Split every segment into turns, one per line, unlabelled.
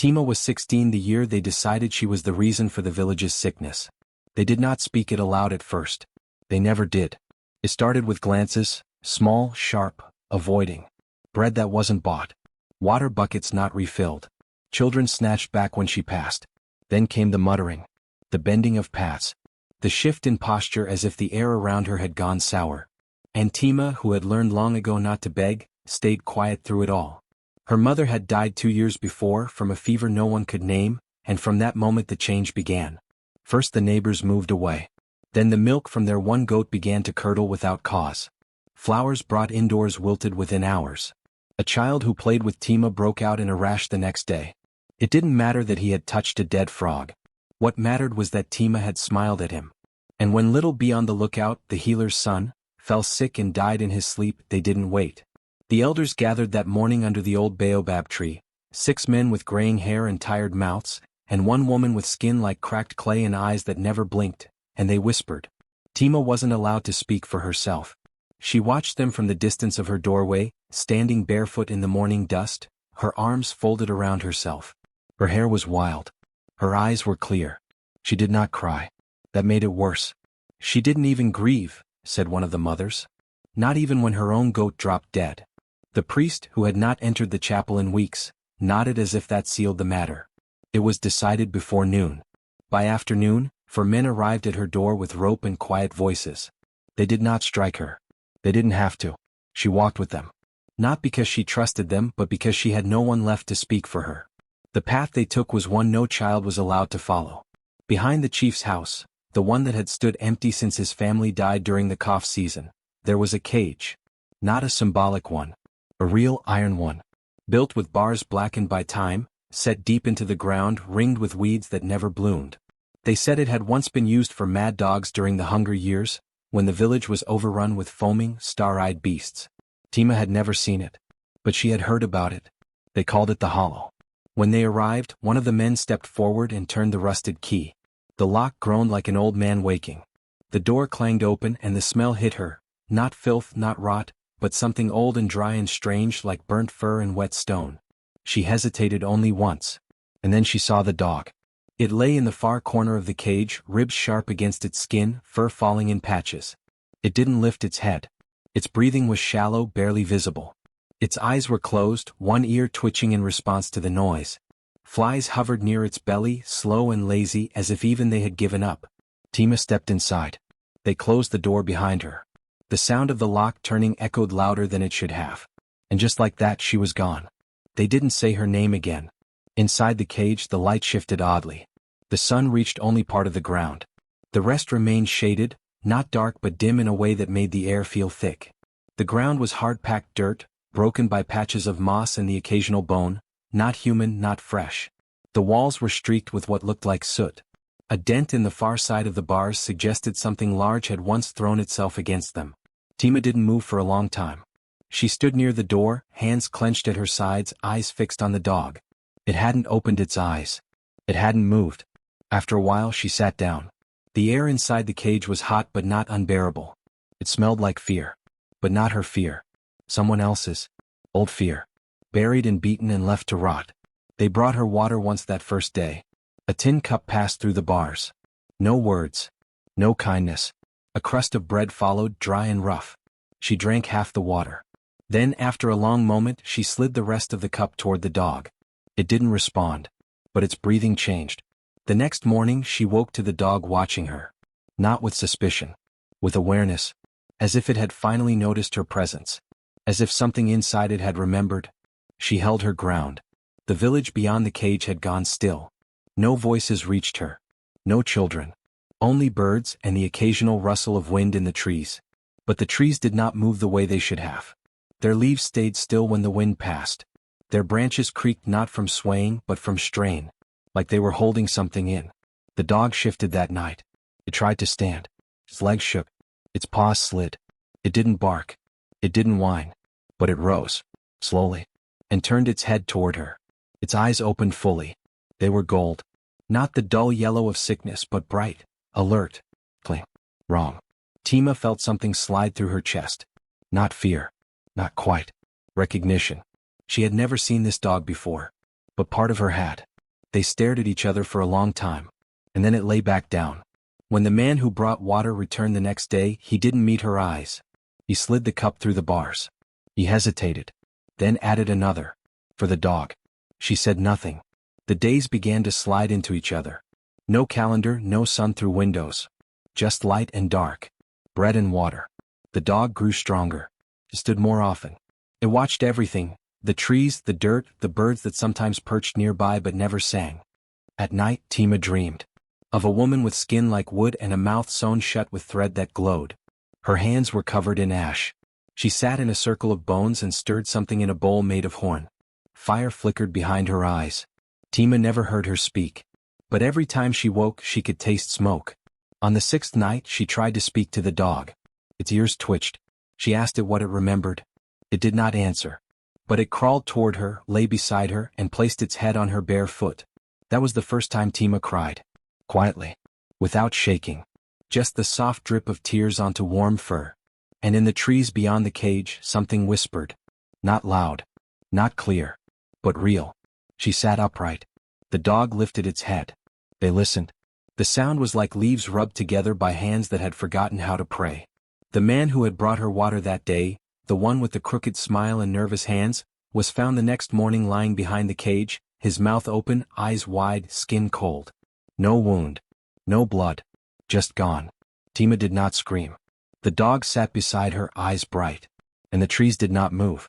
Tima was 16 the year they decided she was the reason for the village's sickness. They did not speak it aloud at first. They never did. It started with glances, small, sharp, avoiding. Bread that wasn't bought. Water buckets not refilled. Children snatched back when she passed. Then came the muttering. The bending of paths. The shift in posture as if the air around her had gone sour. And Tima, who had learned long ago not to beg, stayed quiet through it all. Her mother had died 2 years before from a fever no one could name, and from that moment the change began. First the neighbors moved away. Then the milk from their one goat began to curdle without cause. Flowers brought indoors wilted within hours. A child who played with Tima broke out in a rash the next day. It didn't matter that he had touched a dead frog. What mattered was that Tima had smiled at him. And when little Bee on the lookout, the healer's son, fell sick and died in his sleep, they didn't wait. The elders gathered that morning under the old baobab tree, 6 men with graying hair and tired mouths, and 1 woman with skin like cracked clay and eyes that never blinked, and they whispered. Tima wasn't allowed to speak for herself. She watched them from the distance of her doorway, standing barefoot in the morning dust, her arms folded around herself. Her hair was wild. Her eyes were clear. She did not cry. That made it worse. She didn't even grieve, said one of the mothers. Not even when her own goat dropped dead. The priest, who had not entered the chapel in weeks, nodded as if that sealed the matter. It was decided before noon. By afternoon, 4 men arrived at her door with rope and quiet voices. They did not strike her. They didn't have to. She walked with them. Not because she trusted them, but because she had no one left to speak for her. The path they took was one no child was allowed to follow. Behind the chief's house, the one that had stood empty since his family died during the cough season, there was a cage. Not a symbolic one. A real iron one. Built with bars blackened by time, set deep into the ground, ringed with weeds that never bloomed. They said it had once been used for mad dogs during the hunger years, when the village was overrun with foaming, star-eyed beasts. Tima had never seen it. But she had heard about it. They called it the Hollow. When they arrived, one of the men stepped forward and turned the rusted key. The lock groaned like an old man waking. The door clanged open and the smell hit her, not filth, not rot, but something old and dry and strange like burnt fur and wet stone. She hesitated only once. And then she saw the dog. It lay in the far corner of the cage, ribs sharp against its skin, fur falling in patches. It didn't lift its head. Its breathing was shallow, barely visible. Its eyes were closed, one ear twitching in response to the noise. Flies hovered near its belly, slow and lazy, as if even they had given up. Tima stepped inside. They closed the door behind her. The sound of the lock turning echoed louder than it should have. And just like that she was gone. They didn't say her name again. Inside the cage the light shifted oddly. The sun reached only part of the ground. The rest remained shaded, not dark but dim in a way that made the air feel thick. The ground was hard-packed dirt, broken by patches of moss and the occasional bone, not human, not fresh. The walls were streaked with what looked like soot. A dent in the far side of the bars suggested something large had once thrown itself against them. Tima didn't move for a long time. She stood near the door, hands clenched at her sides, eyes fixed on the dog. It hadn't opened its eyes. It hadn't moved. After a while she sat down. The air inside the cage was hot but not unbearable. It smelled like fear. But not her fear. Someone else's. Old fear. Buried and beaten and left to rot. They brought her water once that first day. A tin cup passed through the bars. No words. No kindness. A crust of bread followed, dry and rough. She drank half the water. Then, after a long moment, she slid the rest of the cup toward the dog. It didn't respond. But its breathing changed. The next morning she woke to the dog watching her. Not with suspicion. With awareness. As if it had finally noticed her presence. As if something inside it had remembered. She held her ground. The village beyond the cage had gone still. No voices reached her. No children. Only birds and the occasional rustle of wind in the trees. But the trees did not move the way they should have. Their leaves stayed still when the wind passed. Their branches creaked not from swaying but from strain, like they were holding something in. The dog shifted that night. It tried to stand. Its legs shook. Its paws slid. It didn't bark. It didn't whine. But it rose, slowly, and turned its head toward her. Its eyes opened fully. They were gold. Not the dull yellow of sickness but bright, alert. Cling. Wrong. Tima felt something slide through her chest. Not fear. Not quite. Recognition. She had never seen this dog before. But part of her had. They stared at each other for a long time. And then it lay back down. When the man who brought water returned the next day, he didn't meet her eyes. He slid the cup through the bars. He hesitated. Then added another. For the dog. She said nothing. The days began to slide into each other. No calendar, no sun through windows. Just light and dark. Bread and water. The dog grew stronger. It stood more often. It watched everything. The trees, the dirt, the birds that sometimes perched nearby but never sang. At night, Tima dreamed. Of a woman with skin like wood and a mouth sewn shut with thread that glowed. Her hands were covered in ash. She sat in a circle of bones and stirred something in a bowl made of horn. Fire flickered behind her eyes. Tima never heard her speak. But every time she woke, she could taste smoke. On the 6th night, she tried to speak to the dog. Its ears twitched. She asked it what it remembered. It did not answer. But it crawled toward her, lay beside her, and placed its head on her bare foot. That was the first time Tima cried. Quietly. Without shaking. Just the soft drip of tears onto warm fur. And in the trees beyond the cage, something whispered. Not loud. Not clear. But real. She sat upright. The dog lifted its head. They listened. The sound was like leaves rubbed together by hands that had forgotten how to pray. The man who had brought her water that day, the one with the crooked smile and nervous hands, was found the next morning lying behind the cage, his mouth open, eyes wide, skin cold. No wound. No blood. Just gone. Tima did not scream. The dog sat beside her, eyes bright. And the trees did not move.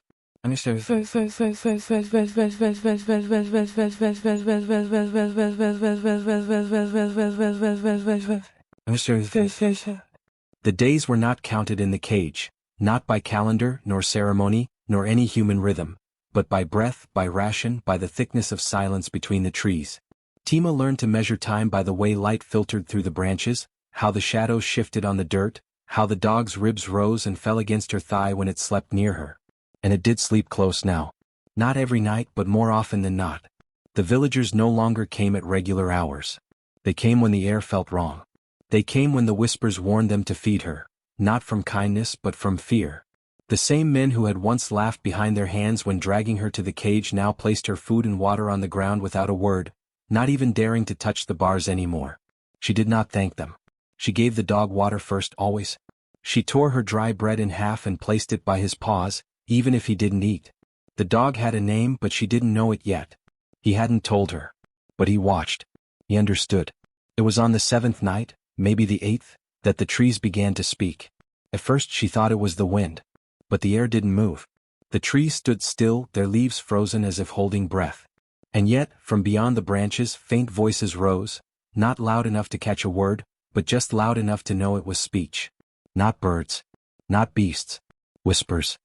The days were not counted in the cage, not by calendar, nor ceremony, nor any human rhythm, but by breath, by ration, by the thickness of silence between the trees. Tima learned to measure time by the way light filtered through the branches, how the shadows shifted on the dirt, how the dog's ribs rose and fell against her thigh when it slept near her. And it did sleep close now. Not every night, but more often than not. The villagers no longer came at regular hours. They came when the air felt wrong. They came when the whispers warned them to feed her, not from kindness but from fear. The same men who had once laughed behind their hands when dragging her to the cage now placed her food and water on the ground without a word, not even daring to touch the bars anymore. She did not thank them. She gave the dog water first, always. She tore her dry bread in half and placed it by his paws, even if he didn't eat. The dog had a name, but she didn't know it yet. He hadn't told her. But he watched. He understood. It was on the 7th night, maybe the 8th, that the trees began to speak. At first she thought it was the wind. But the air didn't move. The trees stood still, their leaves frozen as if holding breath. And yet, from beyond the branches, faint voices rose, not loud enough to catch a word, but just loud enough to know it was speech. Not birds. Not beasts. Whispers.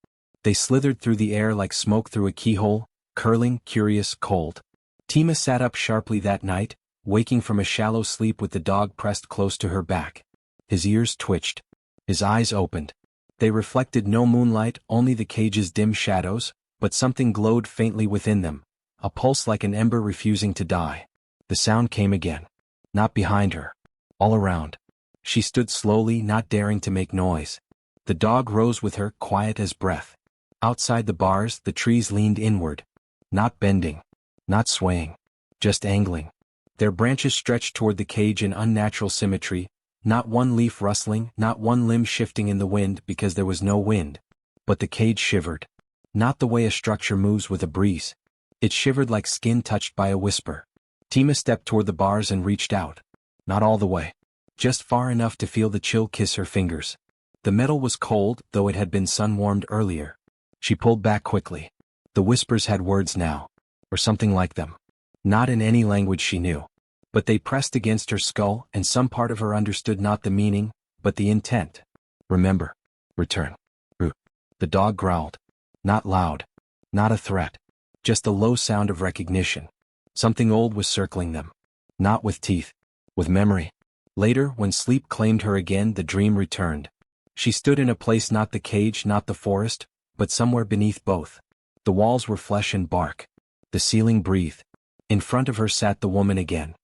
They slithered through the air like smoke through a keyhole, curling, curious, cold. Tima sat up sharply that night, waking from a shallow sleep with the dog pressed close to her back. His ears twitched. His eyes opened. They reflected no moonlight, only the cage's dim shadows, but something glowed faintly within them, a pulse like an ember refusing to die. The sound came again. Not behind her. All around. She stood slowly, not daring to make noise. The dog rose with her, quiet as breath. Outside the bars, the trees leaned inward. Not bending. Not swaying. Just angling. Their branches stretched toward the cage in unnatural symmetry, not one leaf rustling, not one limb shifting in the wind because there was no wind. But the cage shivered. Not the way a structure moves with a breeze. It shivered like skin touched by a whisper. Tima stepped toward the bars and reached out. Not all the way. Just far enough to feel the chill kiss her fingers. The metal was cold, though it had been sun-warmed earlier. She pulled back quickly. The whispers had words now. Or something like them. Not in any language she knew. But they pressed against her skull, and some part of her understood not the meaning, but the intent. Remember. Return. The dog growled. Not loud. Not a threat. Just a low sound of recognition. Something old was circling them. Not with teeth. With memory. Later, when sleep claimed her again, the dream returned. She stood in a place not the cage, not the forest, but somewhere beneath both. The walls were flesh and bark. The ceiling breathed. In front of her sat the woman again.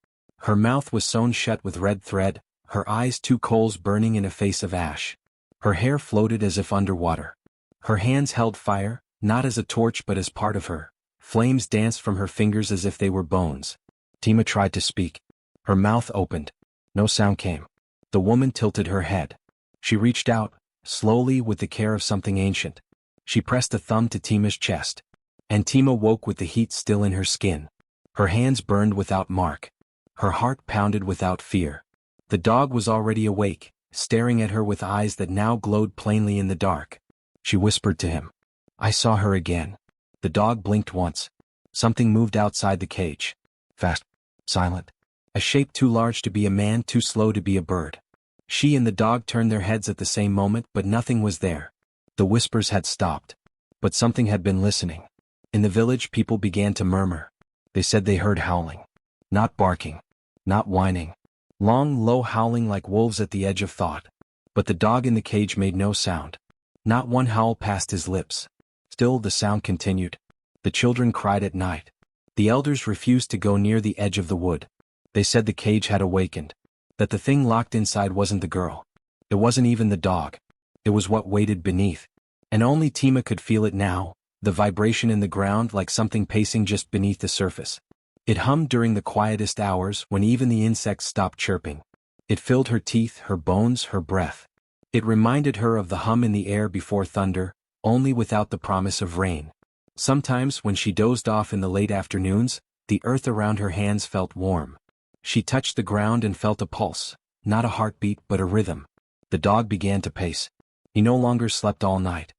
Her mouth was sewn shut with red thread, her eyes two coals burning in a face of ash. Her hair floated as if underwater. Her hands held fire, not as a torch but as part of her. Flames danced from her fingers as if they were bones. Tima tried to speak. Her mouth opened. No sound came. The woman tilted her head. She reached out, slowly with the care of something ancient. She pressed a thumb to Tima's chest. And Tima woke with the heat still in her skin. Her hands burned without mark. Her heart pounded without fear. The dog was already awake, staring at her with eyes that now glowed plainly in the dark. She whispered to him. I saw her again. The dog blinked once. Something moved outside the cage. Fast. Silent. A shape too large to be a man, too slow to be a bird. She and the dog turned their heads at the same moment, but nothing was there. The whispers had stopped. But something had been listening. In the village, people began to murmur. They said they heard howling. Not barking. Not whining. Long, low howling like wolves at the edge of thought. But the dog in the cage made no sound. Not one howl passed his lips. Still the sound continued. The children cried at night. The elders refused to go near the edge of the wood. They said the cage had awakened. That the thing locked inside wasn't the girl. It wasn't even the dog. It was what waited beneath. And only Tima could feel it now, the vibration in the ground like something pacing just beneath the surface. It hummed during the quietest hours when even the insects stopped chirping. It filled her teeth, her bones, her breath. It reminded her of the hum in the air before thunder, only without the promise of rain. Sometimes when she dozed off in the late afternoons, the earth around her hands felt warm. She touched the ground and felt a pulse, not a heartbeat but a rhythm. The dog began to pace. He no longer slept all night.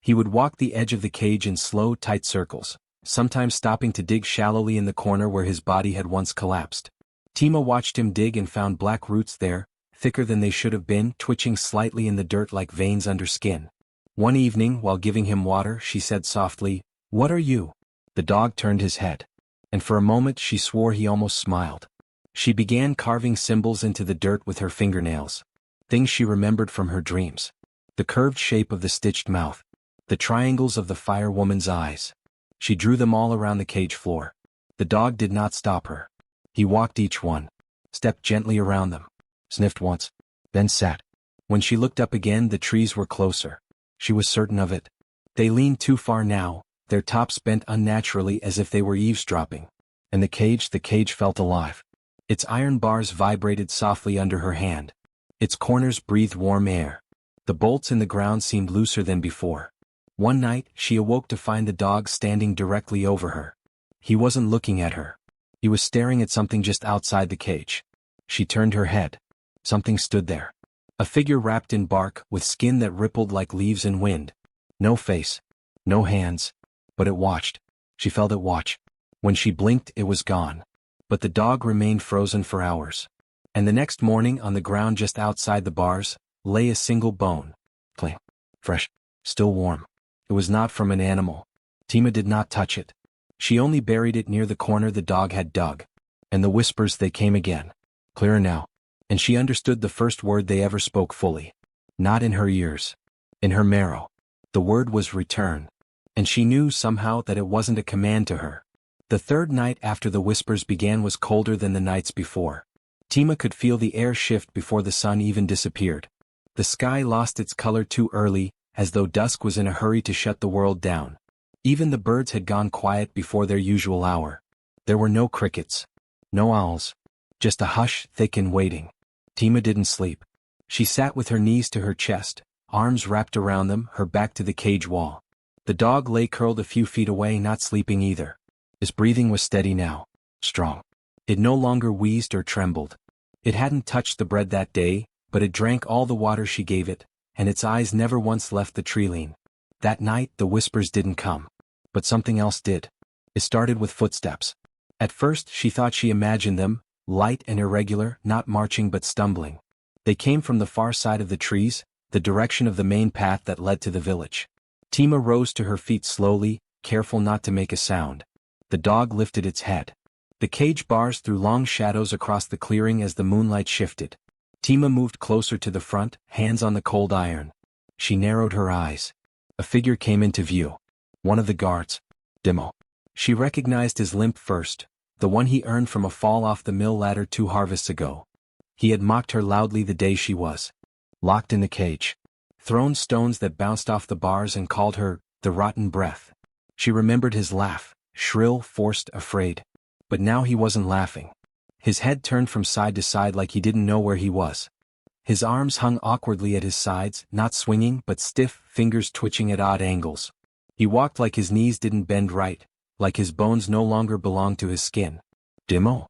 He would walk the edge of the cage in slow, tight circles, sometimes stopping to dig shallowly in the corner where his body had once collapsed. Tima watched him dig and found black roots there, thicker than they should have been, twitching slightly in the dirt like veins under skin. One evening, while giving him water, she said softly, "What are you?" The dog turned his head. And for a moment she swore he almost smiled. She began carving symbols into the dirt with her fingernails. Things she remembered from her dreams. The curved shape of the stitched mouth. The triangles of the fire woman's eyes. She drew them all around the cage floor. The dog did not stop her. He walked each one. Stepped gently around them. Sniffed once. Then sat. When she looked up again, the trees were closer. She was certain of it. They leaned too far now, their tops bent unnaturally as if they were eavesdropping. And the cage felt alive. Its iron bars vibrated softly under her hand. Its corners breathed warm air. The bolts in the ground seemed looser than before. One night, she awoke to find the dog standing directly over her. He wasn't looking at her. He was staring at something just outside the cage. She turned her head. Something stood there. A figure wrapped in bark, with skin that rippled like leaves in wind. No face. No hands. But it watched. She felt it watch. When she blinked, it was gone. But the dog remained frozen for hours. And the next morning, on the ground just outside the bars, lay a single bone. Clean. Fresh. Still warm. It was not from an animal. Tima did not touch it. She only buried it near the corner the dog had dug. And the whispers, they came again. Clearer now. And she understood the first word they ever spoke fully. Not in her ears. In her marrow. The word was return. And she knew somehow that it wasn't a command to her. The third night after the whispers began was colder than the nights before. Tima could feel the air shift before the sun even disappeared. The sky lost its color too early, as though dusk was in a hurry to shut the world down. Even the birds had gone quiet before their usual hour. There were no crickets. No owls. Just a hush, thick and waiting. Tima didn't sleep. She sat with her knees to her chest, arms wrapped around them, her back to the cage wall. The dog lay curled a few feet away, not sleeping either. His breathing was steady now. Strong. It no longer wheezed or trembled. It hadn't touched the bread that day, but it drank all the water she gave it, and its eyes never once left the treeline. That night the whispers didn't come. But something else did. It started with footsteps. At first she thought she imagined them, light and irregular, not marching but stumbling. They came from the far side of the trees, the direction of the main path that led to the village. Tima rose to her feet slowly, careful not to make a sound. The dog lifted its head. The cage bars threw long shadows across the clearing as the moonlight shifted. Tima moved closer to the front, hands on the cold iron. She narrowed her eyes. A figure came into view. One of the guards. Dimo. She recognized his limp first, the one he earned from a fall off the mill ladder 2 harvests ago. He had mocked her loudly the day she was locked in the cage. Thrown stones that bounced off the bars and called her the rotten breath. She remembered his laugh, shrill, forced, afraid. But now he wasn't laughing. His head turned from side to side like he didn't know where he was. His arms hung awkwardly at his sides, not swinging but stiff, fingers twitching at odd angles. He walked like his knees didn't bend right, like his bones no longer belonged to his skin. "Dimo?"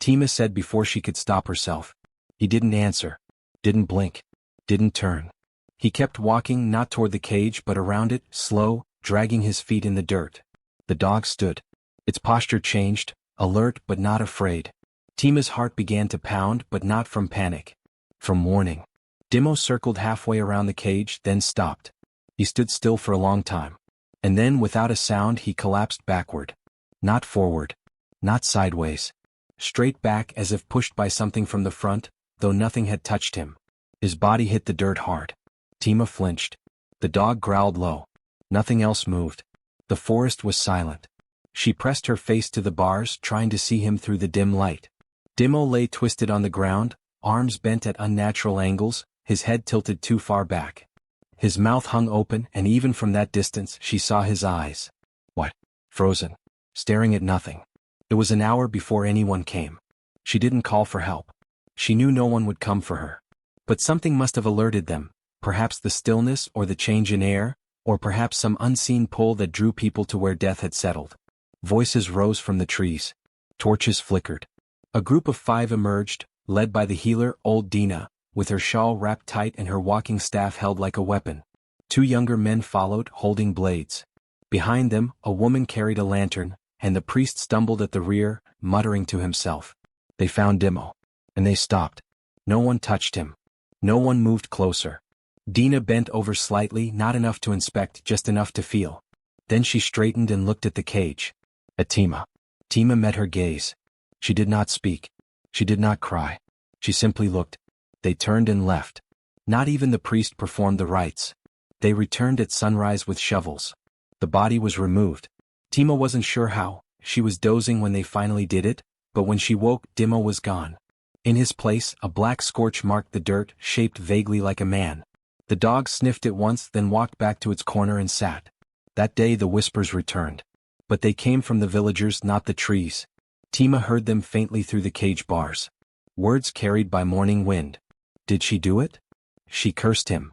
Tima said before she could stop herself. He didn't answer. Didn't blink. Didn't turn. He kept walking not toward the cage but around it, slow, dragging his feet in the dirt. The dog stood. Its posture changed, alert but not afraid. Tima's heart began to pound, but not from panic. From warning. Dimo circled halfway around the cage, then stopped. He stood still for a long time. And then, without a sound, he collapsed backward. Not forward. Not sideways. Straight back as if pushed by something from the front, though nothing had touched him. His body hit the dirt hard. Tima flinched. The dog growled low. Nothing else moved. The forest was silent. She pressed her face to the bars, trying to see him through the dim light. Dimo lay twisted on the ground, arms bent at unnatural angles, his head tilted too far back. His mouth hung open, and even from that distance she saw his eyes. What? Frozen. Staring at nothing. It was an hour before anyone came. She didn't call for help. She knew no one would come for her. But something must have alerted them, perhaps the stillness or the change in air, or perhaps some unseen pull that drew people to where death had settled. Voices rose from the trees. Torches flickered. A group of 5 emerged, led by the healer, old Dina, with her shawl wrapped tight and her walking staff held like a weapon. 2 younger men followed, holding blades. Behind them, a woman carried a lantern, and the priest stumbled at the rear, muttering to himself. They found Dimo. And they stopped. No one touched him. No one moved closer. Dina bent over slightly, not enough to inspect, just enough to feel. Then she straightened and looked at the cage. At Tima. Tima met her gaze. She did not speak. She did not cry. She simply looked. They turned and left. Not even the priest performed the rites. They returned at sunrise with shovels. The body was removed. Tima wasn't sure how. She was dozing when they finally did it, but when she woke, Dimo was gone. In his place, a black scorch marked the dirt, shaped vaguely like a man. The dog sniffed it once, then walked back to its corner and sat. That day the whispers returned. But they came from the villagers, not the trees. Tima heard them faintly through the cage bars. Words carried by morning wind. Did she do it? She cursed him.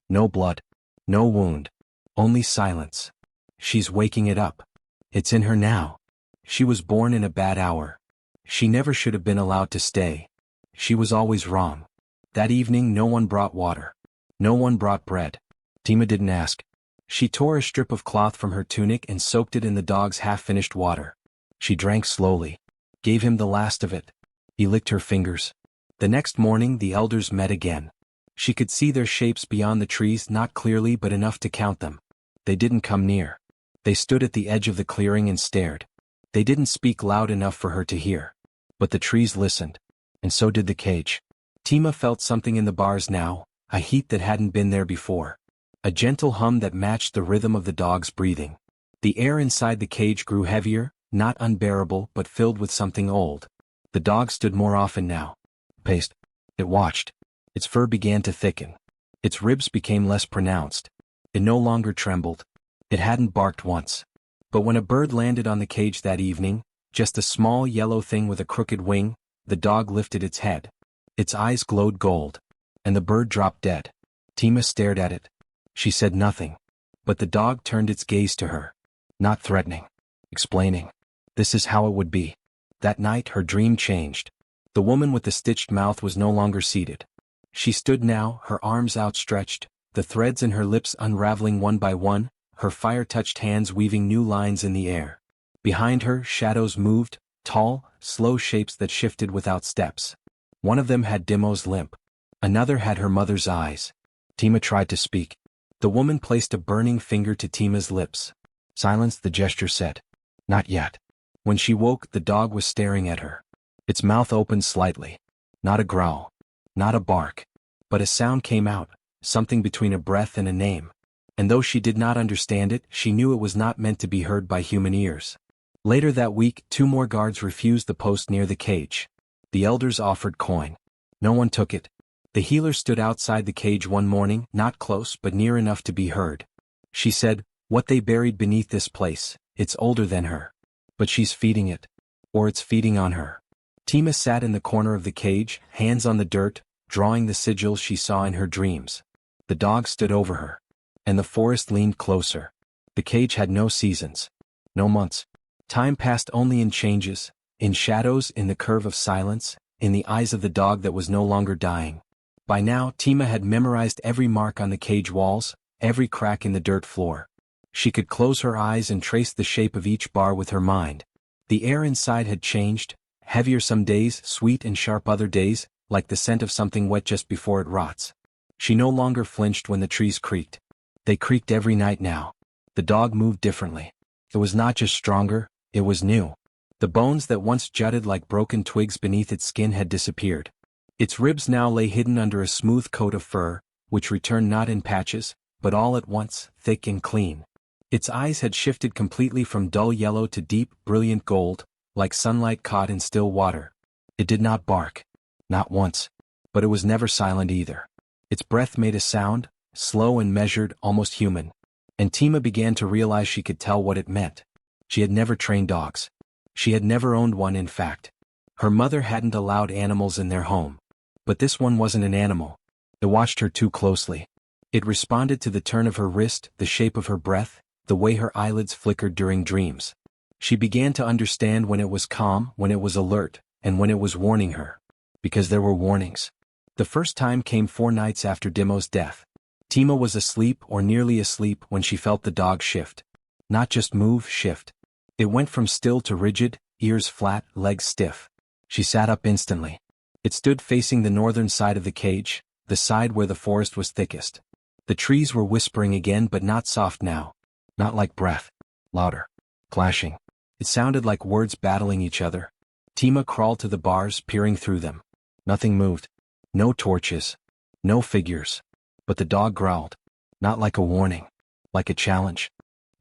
No blood. No wound. Only silence. She's waking it up. It's in her now. She was born in a bad hour. She never should have been allowed to stay. She was always wrong. That evening no one brought water. No one brought bread. Tima didn't ask. She tore a strip of cloth from her tunic and soaked it in the dog's half-finished water. She drank slowly. Gave him the last of it. He licked her fingers. The next morning the elders met again. She could see their shapes beyond the trees, not clearly but enough to count them. They didn't come near. They stood at the edge of the clearing and stared. They didn't speak loud enough for her to hear. But the trees listened. And so did the cage. Tima felt something in the bars now, a heat that hadn't been there before. A gentle hum that matched the rhythm of the dog's breathing. The air inside the cage grew heavier, not unbearable but filled with something old. The dog stood more often now. Paced. It watched. Its fur began to thicken. Its ribs became less pronounced. It no longer trembled. It hadn't barked once. But when a bird landed on the cage that evening, just a small yellow thing with a crooked wing, the dog lifted its head. Its eyes glowed gold. And the bird dropped dead. Tima stared at it. She said nothing. But the dog turned its gaze to her. Not threatening. Explaining. This is how it would be. That night her dream changed. The woman with the stitched mouth was no longer seated. She stood now, her arms outstretched, the threads in her lips unraveling one by one, her fire-touched hands weaving new lines in the air. Behind her, shadows moved, tall, slow shapes that shifted without steps. One of them had Dimo's limp. Another had her mother's eyes. Tima tried to speak. The woman placed a burning finger to Tima's lips. Silence, the gesture said. Not yet. When she woke, the dog was staring at her. Its mouth opened slightly. Not a growl. Not a bark. But a sound came out, something between a breath and a name. And though she did not understand it, she knew it was not meant to be heard by human ears. Later that week, 2 more guards refused the post near the cage. The elders offered coin. No one took it. The healer stood outside the cage one morning, not close but near enough to be heard. She said, "What they buried beneath this place, it's older than her. But she's feeding it. Or it's feeding on her. Tima sat in the corner of the cage, hands on the dirt, drawing the sigils she saw in her dreams. The dog stood over her. And the forest leaned closer. The cage had no seasons. No months. Time passed only in changes, in shadows, in the curve of silence, in the eyes of the dog that was no longer dying. By now, Tima had memorized every mark on the cage walls, every crack in the dirt floor. She could close her eyes and trace the shape of each bar with her mind. The air inside had changed, heavier some days, sweet and sharp other days, like the scent of something wet just before it rots. She no longer flinched when the trees creaked. They creaked every night now. The dog moved differently. It was not just stronger, it was new. The bones that once jutted like broken twigs beneath its skin had disappeared. Its ribs now lay hidden under a smooth coat of fur, which returned not in patches, but all at once, thick and clean. Its eyes had shifted completely from dull yellow to deep, brilliant gold, like sunlight caught in still water. It did not bark. Not once. But it was never silent either. Its breath made a sound, slow and measured, almost human. And Tima began to realize she could tell what it meant. She had never trained dogs. She had never owned one, in fact. Her mother hadn't allowed animals in their home. But this one wasn't an animal. It watched her too closely. It responded to the turn of her wrist, the shape of her breath, the way her eyelids flickered during dreams. She began to understand when it was calm, when it was alert, and when it was warning her. Because there were warnings. The first time came 4 nights after Dimo's death. Tima was asleep or nearly asleep when she felt the dog shift. Not just move, shift. It went from still to rigid, ears flat, legs stiff. She sat up instantly. It stood facing the northern side of the cage, the side where the forest was thickest. The trees were whispering again, but not soft now. Not like breath. Louder. Clashing. It sounded like words battling each other. Tima crawled to the bars, peering through them. Nothing moved. No torches. No figures. But the dog growled. Not like a warning. Like a challenge.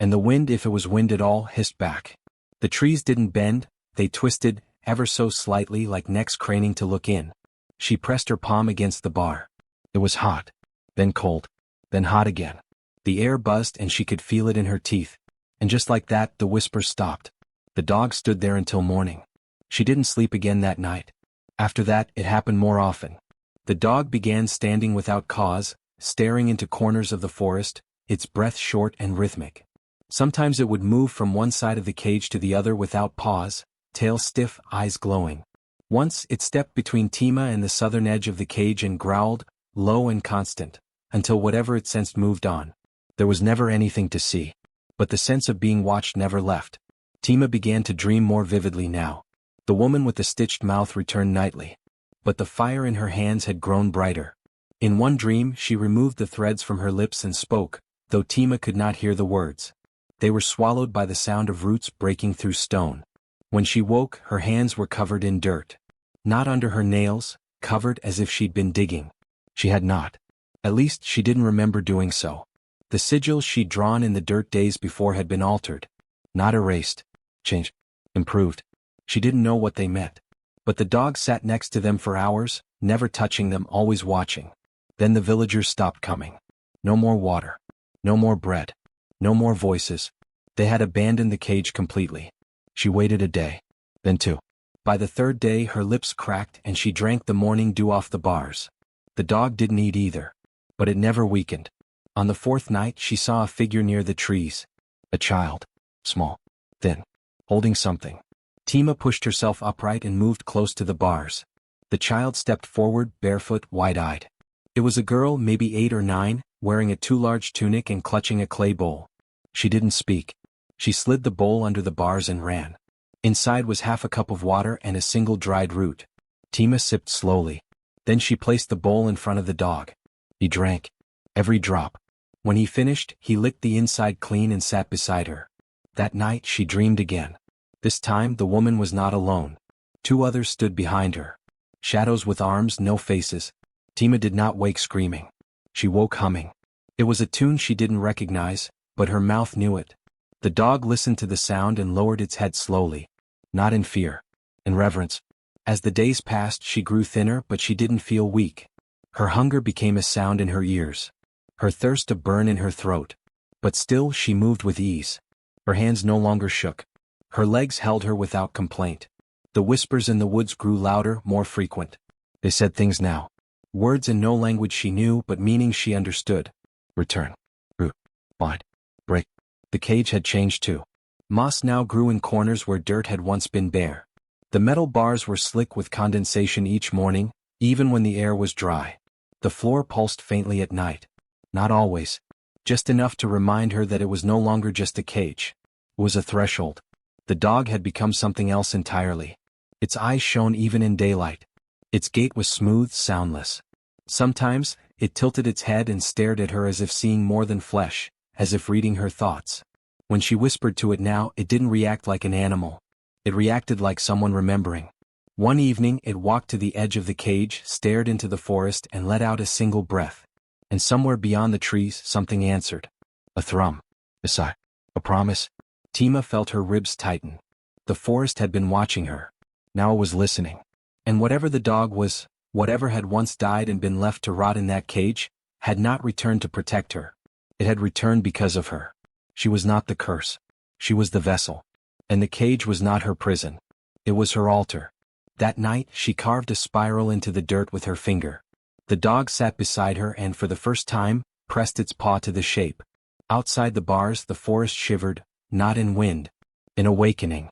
And the wind, if it was wind at all, hissed back. The trees didn't bend, they twisted, ever so slightly, like necks craning to look in. She pressed her palm against the bar. It was hot. Then cold. Then hot again. The air buzzed and she could feel it in her teeth. And just like that, the whispers stopped. The dog stood there until morning. She didn't sleep again that night. After that, it happened more often. The dog began standing without cause, staring into corners of the forest, its breath short and rhythmic. Sometimes it would move from one side of the cage to the other without pause, tail stiff, eyes glowing. Once, it stepped between Tima and the southern edge of the cage and growled, low and constant, until whatever it sensed moved on. There was never anything to see. But the sense of being watched never left. Tima began to dream more vividly now. The woman with the stitched mouth returned nightly. But the fire in her hands had grown brighter. In one dream, she removed the threads from her lips and spoke, though Tima could not hear the words. They were swallowed by the sound of roots breaking through stone. When she woke, her hands were covered in dirt. Not under her nails, covered as if she'd been digging. She had not. At least she didn't remember doing so. The sigils she'd drawn in the dirt days before had been altered. Not erased. Changed. Improved. She didn't know what they meant. But the dog sat next to them for hours, never touching them, always watching. Then the villagers stopped coming. No more water. No more bread. No more voices. They had abandoned the cage completely. She waited a day. Then 2. By the 3rd day her lips cracked and she drank the morning dew off the bars. The dog didn't eat either. But it never weakened. On the 4th night she saw a figure near the trees. A child. Small. Thin. Holding something. Tima pushed herself upright and moved close to the bars. The child stepped forward, barefoot, wide-eyed. It was a girl, maybe 8 or 9, wearing a too large tunic and clutching a clay bowl. She didn't speak. She slid the bowl under the bars and ran. Inside was half a cup of water and a single dried root. Tima sipped slowly. Then she placed the bowl in front of the dog. He drank. Every drop. When he finished, he licked the inside clean and sat beside her. That night she dreamed again. This time the woman was not alone. 2 others stood behind her. Shadows with arms, no faces. Tima did not wake screaming. She woke humming. It was a tune she didn't recognize, but her mouth knew it. The dog listened to the sound and lowered its head slowly. Not in fear. In reverence. As the days passed she grew thinner, but she didn't feel weak. Her hunger became a sound in her ears. Her thirst a burn in her throat. But still she moved with ease. Her hands no longer shook. Her legs held her without complaint. The whispers in the woods grew louder, more frequent. They said things now. Words in no language she knew, but meanings she understood. Return. Root. Bind. Break. The cage had changed too. Moss now grew in corners where dirt had once been bare. The metal bars were slick with condensation each morning, even when the air was dry. The floor pulsed faintly at night. Not always. Just enough to remind her that it was no longer just a cage. It was a threshold. The dog had become something else entirely. Its eyes shone even in daylight. Its gait was smooth, soundless. Sometimes, it tilted its head and stared at her as if seeing more than flesh, as if reading her thoughts. When she whispered to it now, it didn't react like an animal. It reacted like someone remembering. One evening, it walked to the edge of the cage, stared into the forest, and let out a single breath. And somewhere beyond the trees, something answered. A thrum. A sigh. A promise. Tima felt her ribs tighten. The forest had been watching her. Now it was listening. And whatever the dog was, whatever had once died and been left to rot in that cage, had not returned to protect her. It had returned because of her. She was not the curse. She was the vessel. And the cage was not her prison. It was her altar. That night, she carved a spiral into the dirt with her finger. The dog sat beside her and, for the first time, pressed its paw to the shape. Outside the bars, the forest shivered, not in wind, in awakening.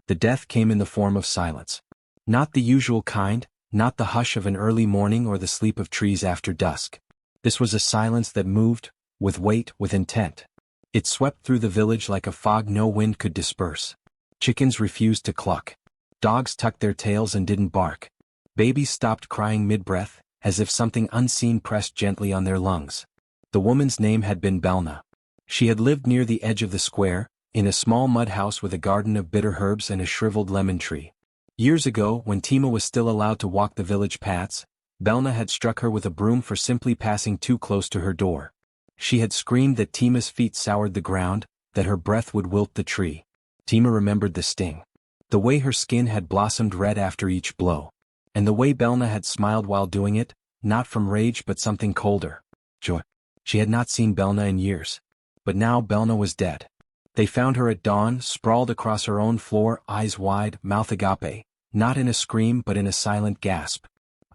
The death came in the form of silence. Not the usual kind, not the hush of an early morning or the sleep of trees after dusk. This was a silence that moved, with weight, with intent. It swept through the village like a fog no wind could disperse. Chickens refused to cluck. Dogs tucked their tails and didn't bark. Babies stopped crying mid-breath, as if something unseen pressed gently on their lungs. The woman's name had been Belna. She had lived near the edge of the square, in a small mud house with a garden of bitter herbs and a shriveled lemon tree. Years ago, when Tima was still allowed to walk the village paths, Belna had struck her with a broom for simply passing too close to her door. She had screamed that Tima's feet soured the ground, that her breath would wilt the tree. Tima remembered the sting. The way her skin had blossomed red after each blow. And the way Belna had smiled while doing it, not from rage but something colder. Joy. She had not seen Belna in years. But now Belna was dead. They found her at dawn, sprawled across her own floor, eyes wide, mouth agape, not in a scream but in a silent gasp.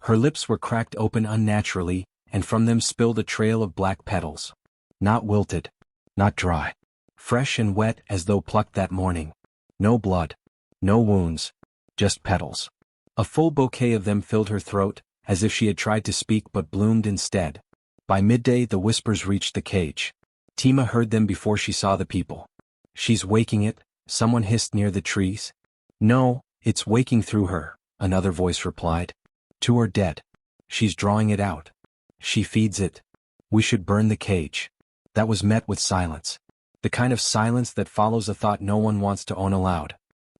Her lips were cracked open unnaturally, and from them spilled a trail of black petals. Not wilted. Not dry. Fresh and wet as though plucked that morning. No blood. No wounds. Just petals. A full bouquet of them filled her throat, as if she had tried to speak but bloomed instead. By midday the whispers reached the cage. Tima heard them before she saw the people. She's waking it, someone hissed near the trees. No, it's waking through her, another voice replied. Two are dead. She's drawing it out. She feeds it. We should burn the cage. That was met with silence. The kind of silence that follows a thought no one wants to own aloud.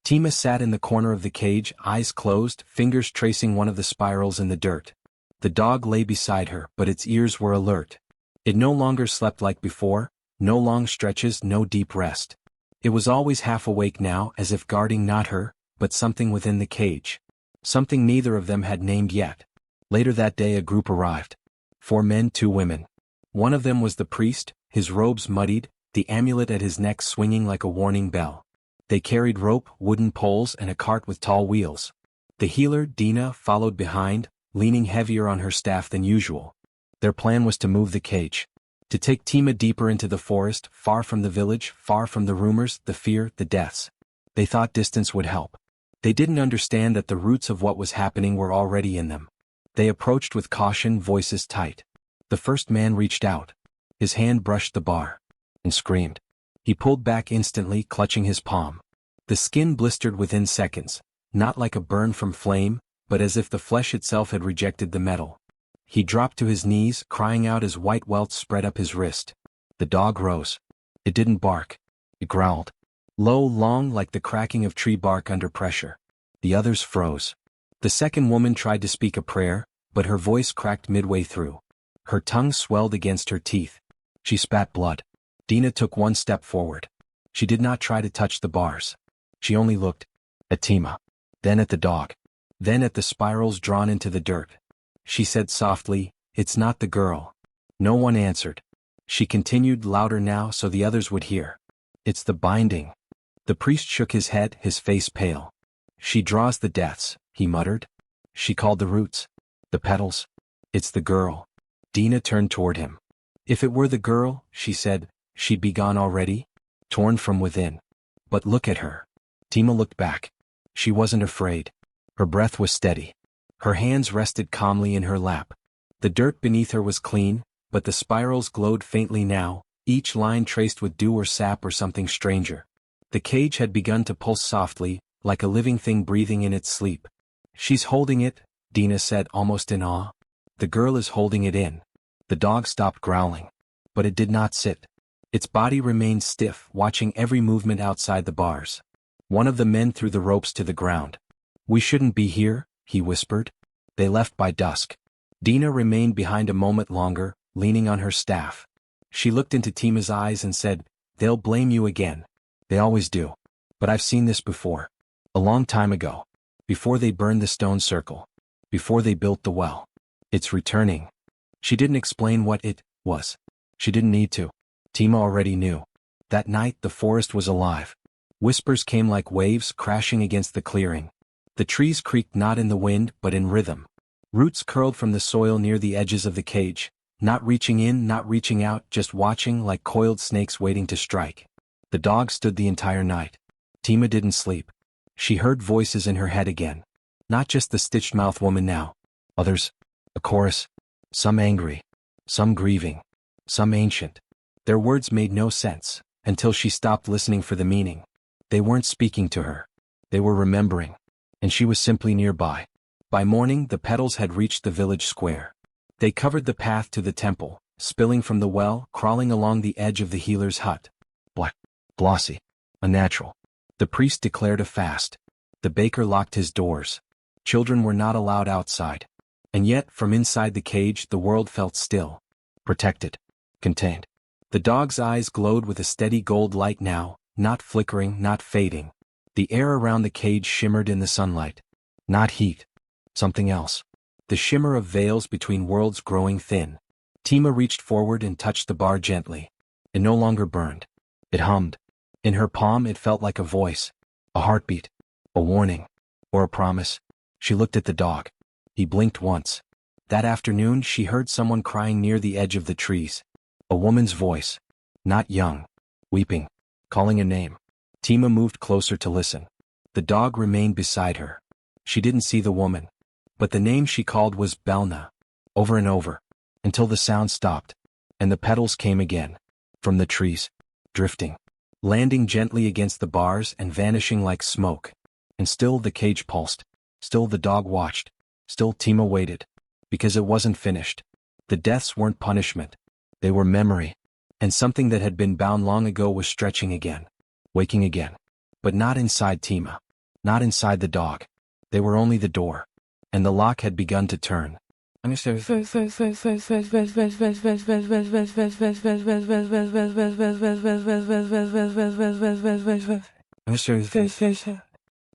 Tima sat in the corner of the cage, eyes closed, fingers tracing one of the spirals in the dirt. The dog lay beside her, but its ears were alert. It no longer slept like before, no long stretches, no deep rest. It was always half awake now, as if guarding not her, but something within the cage. Something neither of them had named yet. Later that day a group arrived. 4 men, 2 women. One of them was the priest, his robes muddied, the amulet at his neck swinging like a warning bell. They carried rope, wooden poles, and a cart with tall wheels. The healer, Dina, followed behind, leaning heavier on her staff than usual. Their plan was to move the cage. To take Tima deeper into the forest, far from the village, far from the rumors, the fear, the deaths. They thought distance would help. They didn't understand that the roots of what was happening were already in them. They approached with caution, voices tight. The first man reached out. His hand brushed the bar. And screamed. He pulled back instantly, clutching his palm. The skin blistered within seconds, not like a burn from flame, but as if the flesh itself had rejected the metal. He dropped to his knees, crying out as white welts spread up his wrist. The dog rose. It didn't bark. It growled. Low, long, like the cracking of tree bark under pressure. The others froze. The second woman tried to speak a prayer, but her voice cracked midway through. Her tongue swelled against her teeth. She spat blood. Dina took one step forward. She did not try to touch the bars. She only looked at Tima, then at the dog, then at the spirals drawn into the dirt. She said softly, "It's not the girl." No one answered. She continued louder now so the others would hear. "It's the binding." The priest shook his head, his face pale. "She draws the deaths," he muttered. "She called the roots. The petals. It's the girl." Dina turned toward him. "If it were the girl," she said, "she'd be gone already, torn from within. But look at her." Tima looked back. She wasn't afraid. Her breath was steady. Her hands rested calmly in her lap. The dirt beneath her was clean, but the spirals glowed faintly now, each line traced with dew or sap or something stranger. The cage had begun to pulse softly, like a living thing breathing in its sleep. "She's holding it," Dina said almost in awe. "The girl is holding it in." The dog stopped growling. But it did not sit. Its body remained stiff, watching every movement outside the bars. One of the men threw the ropes to the ground. "We shouldn't be here," he whispered. "They left by dusk." Dina remained behind a moment longer, leaning on her staff. She looked into Tima's eyes and said, "They'll blame you again. They always do. But I've seen this before. A long time ago. Before they burned the stone circle. Before they built the well. It's returning." She didn't explain what it was. She didn't need to. Tima already knew. That night the forest was alive. Whispers came like waves crashing against the clearing. The trees creaked not in the wind but in rhythm. Roots curled from the soil near the edges of the cage, not reaching in, not reaching out, just watching like coiled snakes waiting to strike. The dog stood the entire night. Tima didn't sleep. She heard voices in her head again. Not just the stitched-mouthed woman now. Others. A chorus. Some angry. Some grieving. Some ancient. Their words made no sense, until she stopped listening for the meaning. They weren't speaking to her. They were remembering. And she was simply nearby. By morning the petals had reached the village square. They covered the path to the temple, spilling from the well, crawling along the edge of the healer's hut. Black. Glossy. Unnatural. The priest declared a fast. The baker locked his doors. Children were not allowed outside. And yet, from inside the cage, the world felt still. Protected. Contained. The dog's eyes glowed with a steady gold light now, not flickering, not fading. The air around the cage shimmered in the sunlight. Not heat. Something else. The shimmer of veils between worlds growing thin. Tima reached forward and touched the bar gently. It no longer burned. It hummed. In her palm it felt like a voice. A heartbeat. A warning. Or a promise. She looked at the dog. He blinked once. That afternoon she heard someone crying near the edge of the trees. A woman's voice. Not young. Weeping. Calling a name. Tima moved closer to listen. The dog remained beside her. She didn't see the woman. But the name she called was Belna. Over and over. Until the sound stopped. And the petals came again. From the trees. Drifting. Landing gently against the bars and vanishing like smoke. And still the cage pulsed. Still the dog watched. Still Tima waited. Because it wasn't finished. The deaths weren't punishment. They were memory. And something that had been bound long ago was stretching again. Waking again. But not inside Tima. Not inside the dog. They were only the door. And the lock had begun to turn.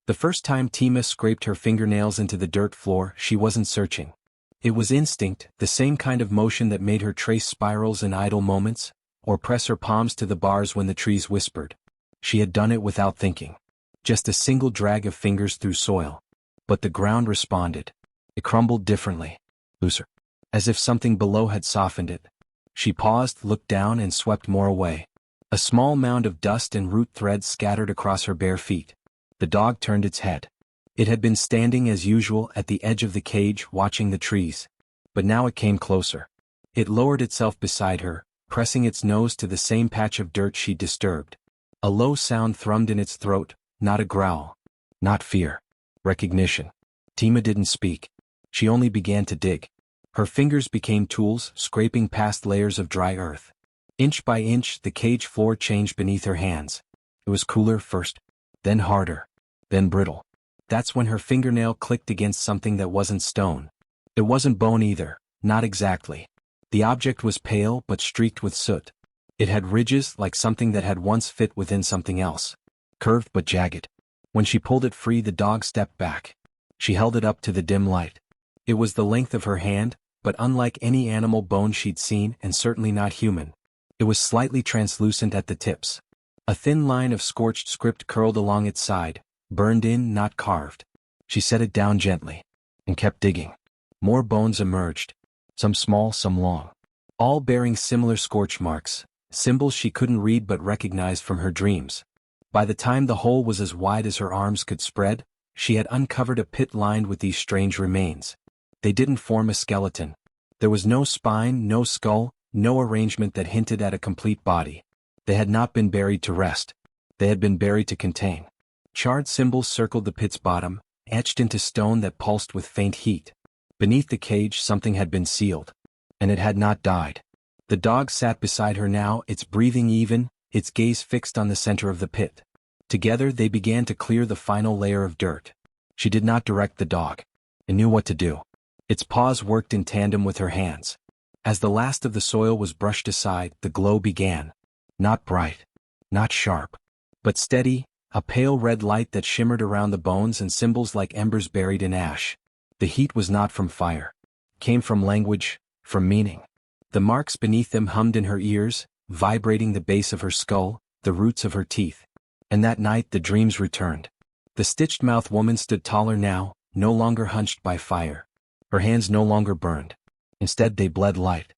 The first time Tima scraped her fingernails into the dirt floor, she wasn't searching. It was instinct, the same kind of motion that made her trace spirals in idle moments, or press her palms to the bars when the trees whispered. She had done it without thinking. Just a single drag of fingers through soil. But the ground responded. It crumbled differently. Looser. As if something below had softened it. She paused, looked down and swept more away. A small mound of dust and root threads scattered across her bare feet. The dog turned its head. It had been standing as usual at the edge of the cage, watching the trees. But now it came closer. It lowered itself beside her, pressing its nose to the same patch of dirt she'd disturbed. A low sound thrummed in its throat, not a growl. Not fear. Recognition. Tima didn't speak. She only began to dig. Her fingers became tools, scraping past layers of dry earth. Inch by inch, the cage floor changed beneath her hands. It was cooler first, then harder, then brittle. That's when her fingernail clicked against something that wasn't stone. It wasn't bone either, not exactly. The object was pale but streaked with soot. It had ridges like something that had once fit within something else. Curved but jagged. When she pulled it free, the dog stepped back. She held it up to the dim light. It was the length of her hand, but unlike any animal bone she'd seen and certainly not human. It was slightly translucent at the tips. A thin line of scorched script curled along its side, burned in, not carved. She set it down gently, and kept digging. More bones emerged, some small, some long, all bearing similar scorch marks, symbols she couldn't read but recognized from her dreams. By the time the hole was as wide as her arms could spread, she had uncovered a pit lined with these strange remains. They didn't form a skeleton. There was no spine, no skull, no arrangement that hinted at a complete body. They had not been buried to rest. They had been buried to contain. Charred symbols circled the pit's bottom, etched into stone that pulsed with faint heat. Beneath the cage something had been sealed. And it had not died. The dog sat beside her now, its breathing even, its gaze fixed on the center of the pit. Together they began to clear the final layer of dirt. She did not direct the dog. It knew what to do. Its paws worked in tandem with her hands. As the last of the soil was brushed aside, the glow began. Not bright, not sharp, but steady, a pale red light that shimmered around the bones and symbols like embers buried in ash. The heat was not from fire. Came from language, from meaning. The marks beneath them hummed in her ears, vibrating the base of her skull, the roots of her teeth. And that night the dreams returned. The stitched-mouthed woman stood taller now, no longer hunched by fire. Her hands no longer burned. Instead they bled light.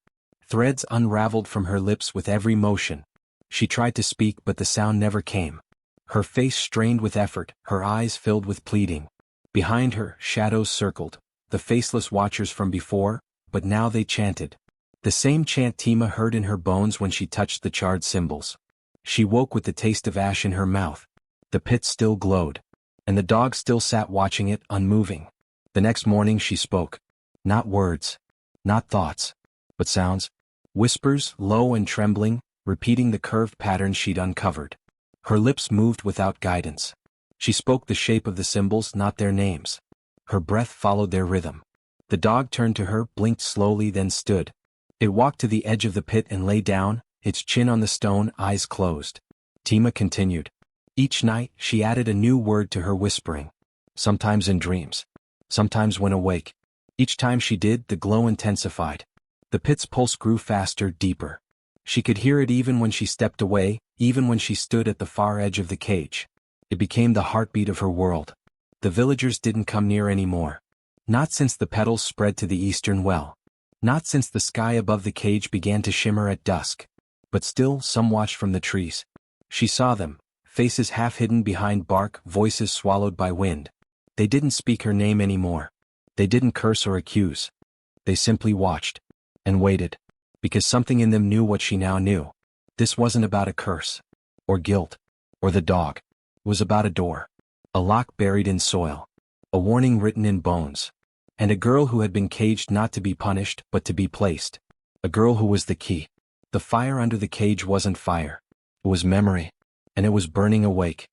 Threads unraveled from her lips with every motion. She tried to speak but the sound never came. Her face strained with effort, her eyes filled with pleading. Behind her, shadows circled, the faceless watchers from before, but now they chanted. The same chant Tima heard in her bones when she touched the charred symbols. She woke with the taste of ash in her mouth. The pit still glowed. And the dog still sat watching it, unmoving. The next morning she spoke. Not words. Not thoughts. But sounds. Whispers, low and trembling, repeating the curved patterns she'd uncovered. Her lips moved without guidance. She spoke the shape of the symbols, not their names. Her breath followed their rhythm. The dog turned to her, blinked slowly, then stood. It walked to the edge of the pit and lay down, its chin on the stone, eyes closed. Tima continued. Each night, she added a new word to her whispering. Sometimes in dreams. Sometimes when awake. Each time she did, the glow intensified. The pit's pulse grew faster, deeper. She could hear it even when she stepped away, even when she stood at the far edge of the cage. It became the heartbeat of her world. The villagers didn't come near anymore. Not since the petals spread to the eastern well. Not since the sky above the cage began to shimmer at dusk. But still, some watched from the trees. She saw them, faces half hidden behind bark, voices swallowed by wind. They didn't speak her name anymore. They didn't curse or accuse. They simply watched. And waited. Because something in them knew what she now knew. This wasn't about a curse. Or guilt. Or the dog. It was about a door. A lock buried in soil. A warning written in bones. And a girl who had been caged not to be punished, but to be placed. A girl who was the key. The fire under the cage wasn't fire. It was memory. And it was burning awake.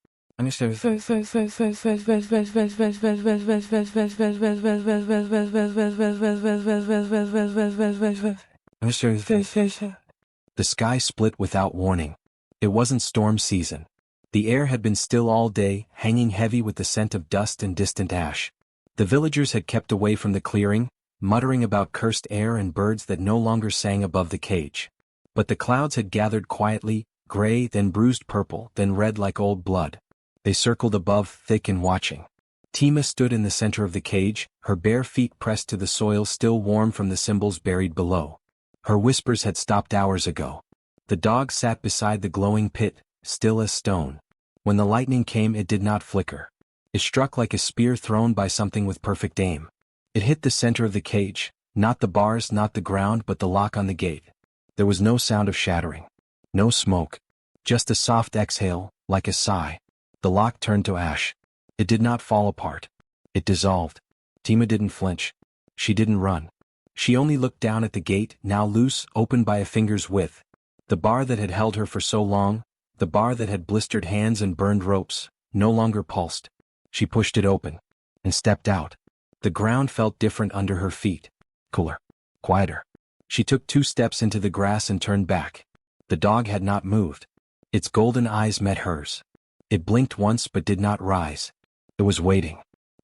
The sky split without warning. It wasn't storm season. The air had been still all day, hanging heavy with the scent of dust and distant ash. The villagers had kept away from the clearing, muttering about cursed air and birds that no longer sang above the cage. But the clouds had gathered quietly, gray, then bruised purple, then red like old blood. They circled above, thick and watching. Tima stood in the center of the cage, her bare feet pressed to the soil still warm from the symbols buried below. Her whispers had stopped hours ago. The dog sat beside the glowing pit, still as stone. When the lightning came, it did not flicker. It struck like a spear thrown by something with perfect aim. It hit the center of the cage, not the bars, not the ground, but the lock on the gate. There was no sound of shattering. No smoke. Just a soft exhale, like a sigh. The lock turned to ash. It did not fall apart. It dissolved. Tima didn't flinch. She didn't run. She only looked down at the gate, now loose, open by a finger's width. The bar that had held her for so long, the bar that had blistered hands and burned ropes, no longer pulsed. She pushed it open. And stepped out. The ground felt different under her feet. Cooler. Quieter. She took 2 steps into the grass and turned back. The dog had not moved. Its golden eyes met hers. It blinked once but did not rise. It was waiting.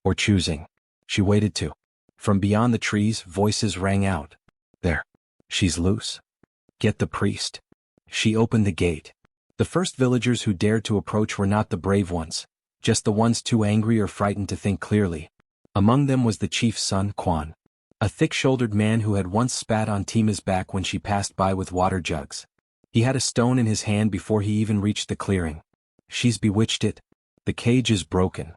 Or choosing. She waited too. From beyond the trees, voices rang out. There. She's loose. Get the priest. She opened the gate. The first villagers who dared to approach were not the brave ones, just the ones too angry or frightened to think clearly. Among them was the chief's son, Quan, a thick-shouldered man who had once spat on Tima's back when she passed by with water jugs. He had a stone in his hand before he even reached the clearing. She's bewitched it. The cage is broken.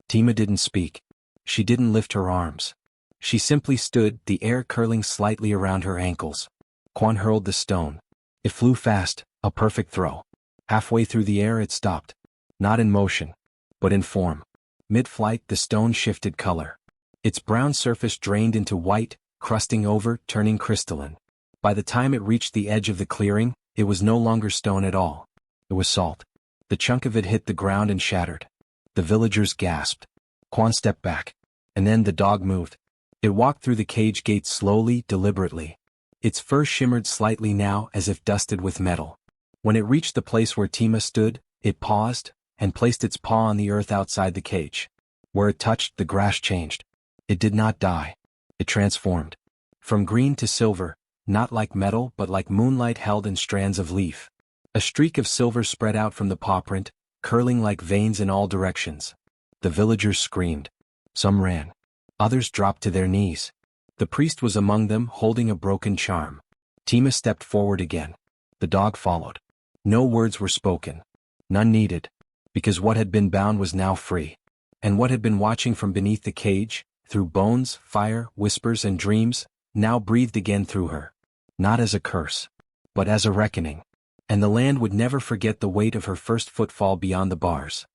Tima didn't speak. She didn't lift her arms. She simply stood, the air curling slightly around her ankles. Quan hurled the stone. It flew fast, a perfect throw. Halfway through the air it stopped. Not in motion, but in form. Mid-flight the stone shifted color. Its brown surface drained into white, crusting over, turning crystalline. By the time it reached the edge of the clearing, it was no longer stone at all. It was salt. The chunk of it hit the ground and shattered. The villagers gasped. Quan stepped back. And then the dog moved. It walked through the cage gate slowly, deliberately. Its fur shimmered slightly now as if dusted with metal. When it reached the place where Tima stood, it paused, and placed its paw on the earth outside the cage. Where it touched, the grass changed. It did not die. It transformed. From green to silver, not like metal but like moonlight held in strands of leaf. A streak of silver spread out from the paw print, curling like veins in all directions. The villagers screamed. Some ran. Others dropped to their knees. The priest was among them, holding a broken charm. Tima stepped forward again. The dog followed. No words were spoken. None needed. Because what had been bound was now free. And what had been watching from beneath the cage, through bones, fire, whispers and dreams, now breathed again through her. Not as a curse, but as a reckoning. And the land would never forget the weight of her first footfall beyond the bars.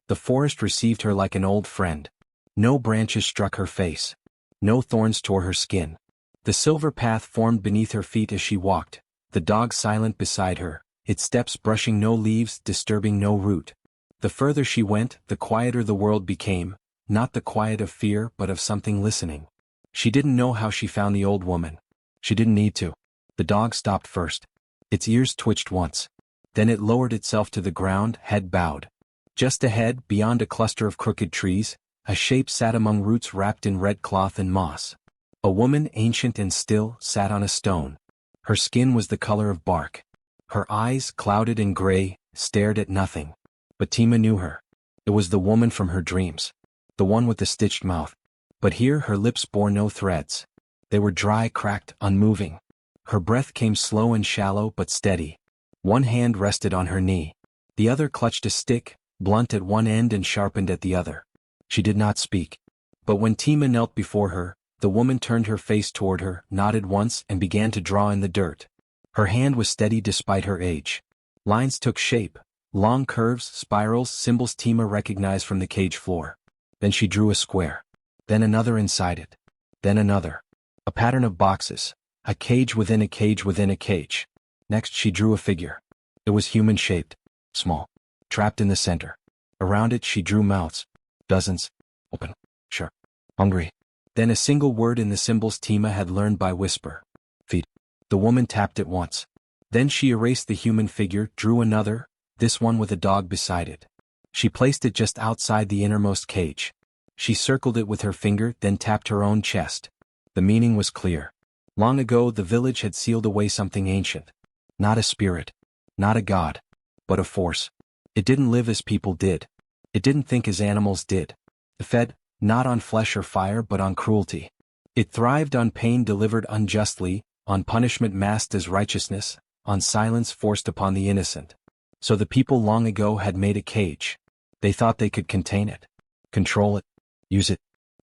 The forest received her like an old friend. No branches struck her face. No thorns tore her skin. The silver path formed beneath her feet as she walked, the dog silent beside her, its steps brushing no leaves, disturbing no root. The further she went, the quieter the world became, not the quiet of fear but of something listening. She didn't know how she found the old woman. She didn't need to. The dog stopped first. Its ears twitched once. Then it lowered itself to the ground, head bowed. Just ahead, beyond a cluster of crooked trees, a shape sat among roots wrapped in red cloth and moss. A woman, ancient and still, sat on a stone. Her skin was the color of bark. Her eyes, clouded and gray, stared at nothing. But Tima knew her. It was the woman from her dreams. The one with the stitched mouth. But here her lips bore no threads. They were dry, cracked, unmoving. Her breath came slow and shallow but steady. One hand rested on her knee. The other clutched a stick, blunt at one end and sharpened at the other. She did not speak. But when Tima knelt before her, the woman turned her face toward her, nodded once and began to draw in the dirt. Her hand was steady despite her age. Lines took shape, long curves, spirals, symbols Tima recognized from the cage floor. Then she drew a square. Then another inside it. Then another. A pattern of boxes. A cage within a cage within a cage. Next she drew a figure. It was human-shaped. Small. Trapped in the center. Around it she drew mouths. Dozens. Open. Sure. Hungry. Then a single word in the symbols Tima had learned by whisper. Feed. The woman tapped it once. Then she erased the human figure, drew another, this one with a dog beside it. She placed it just outside the innermost cage. She circled it with her finger, then tapped her own chest. The meaning was clear. Long ago the village had sealed away something ancient. Not a spirit. Not a god. But a force. It didn't live as people did. It didn't think as animals did. It fed, not on flesh or fire but on cruelty. It thrived on pain delivered unjustly, on punishment masked as righteousness, on silence forced upon the innocent. So the people long ago had made a cage. They thought they could contain it, control it, use it.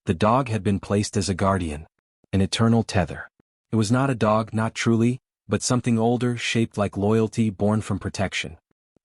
The dog had been placed as a guardian, an eternal tether. It was not a dog, not truly, but something older, shaped like loyalty, born from protection.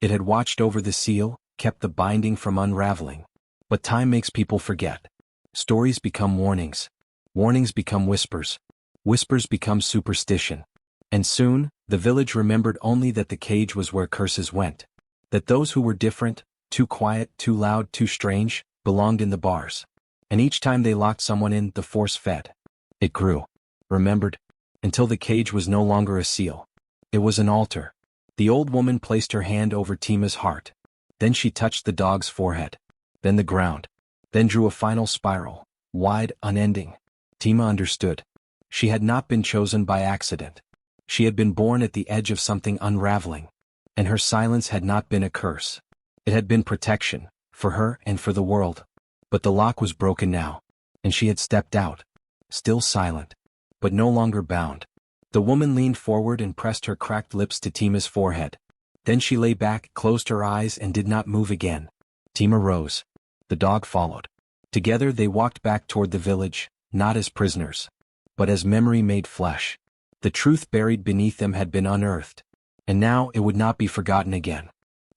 It had watched over the seal, kept the binding from unraveling. But time makes people forget. Stories become warnings. Warnings become whispers. Whispers become superstition. And soon, the village remembered only that the cage was where curses went. That those who were different, too quiet, too loud, too strange, belonged in the bars. And each time they locked someone in, the force fed. It grew. Remembered. Until the cage was no longer a seal. It was an altar. The old woman placed her hand over Tima's heart. Then she touched the dog's forehead. Then the ground. Then drew a final spiral, wide, unending. Tima understood. She had not been chosen by accident. She had been born at the edge of something unraveling. And her silence had not been a curse. It had been protection, for her and for the world. But the lock was broken now. And she had stepped out. Still silent. But no longer bound. The woman leaned forward and pressed her cracked lips to Tima's forehead. Then she lay back, closed her eyes and did not move again. Tima rose. The dog followed. Together they walked back toward the village, not as prisoners, but as memory made flesh. The truth buried beneath them had been unearthed. And now it would not be forgotten again.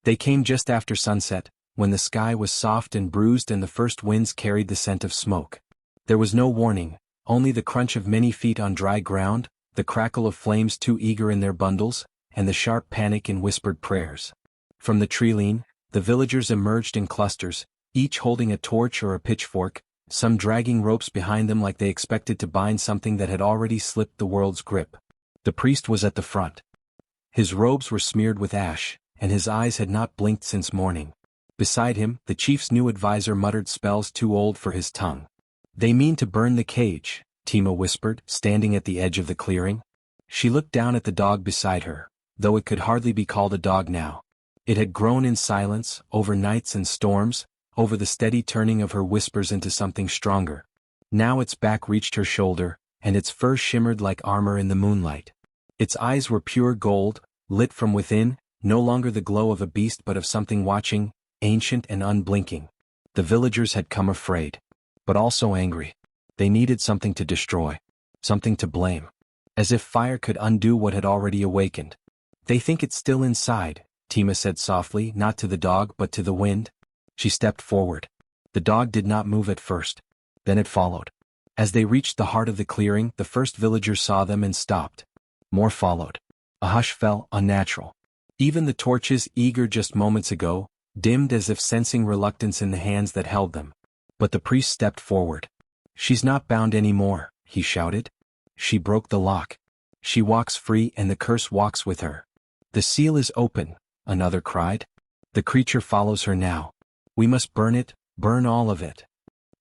They came just after sunset, when the sky was soft and bruised and the first winds carried the scent of smoke. There was no warning, only the crunch of many feet on dry ground, the crackle of flames too eager in their bundles, and the sharp panic in whispered prayers. From the tree-line, the villagers emerged in clusters, each holding a torch or a pitchfork, some dragging ropes behind them like they expected to bind something that had already slipped the world's grip. The priest was at the front. His robes were smeared with ash, and his eyes had not blinked since morning. Beside him, the chief's new advisor muttered spells too old for his tongue. "They mean to burn the cage," Tima whispered, standing at the edge of the clearing. She looked down at the dog beside her, though it could hardly be called a dog now. It had grown in silence, over nights and storms, over the steady turning of her whispers into something stronger. Now its back reached her shoulder, and its fur shimmered like armor in the moonlight. Its eyes were pure gold, lit from within, no longer the glow of a beast but of something watching, ancient and unblinking. The villagers had come afraid, but also angry. They needed something to destroy, something to blame. As if fire could undo what had already awakened. "They think it's still inside," Tima said softly, not to the dog but to the wind. She stepped forward. The dog did not move at first. Then it followed. As they reached the heart of the clearing, the first villager saw them and stopped. More followed. A hush fell, unnatural. Even the torches, eager just moments ago, dimmed as if sensing reluctance in the hands that held them. But the priest stepped forward. "She's not bound anymore," he shouted. "She broke the lock. She walks free and the curse walks with her." "The seal is open," another cried. "The creature follows her now. We must burn it, burn all of it."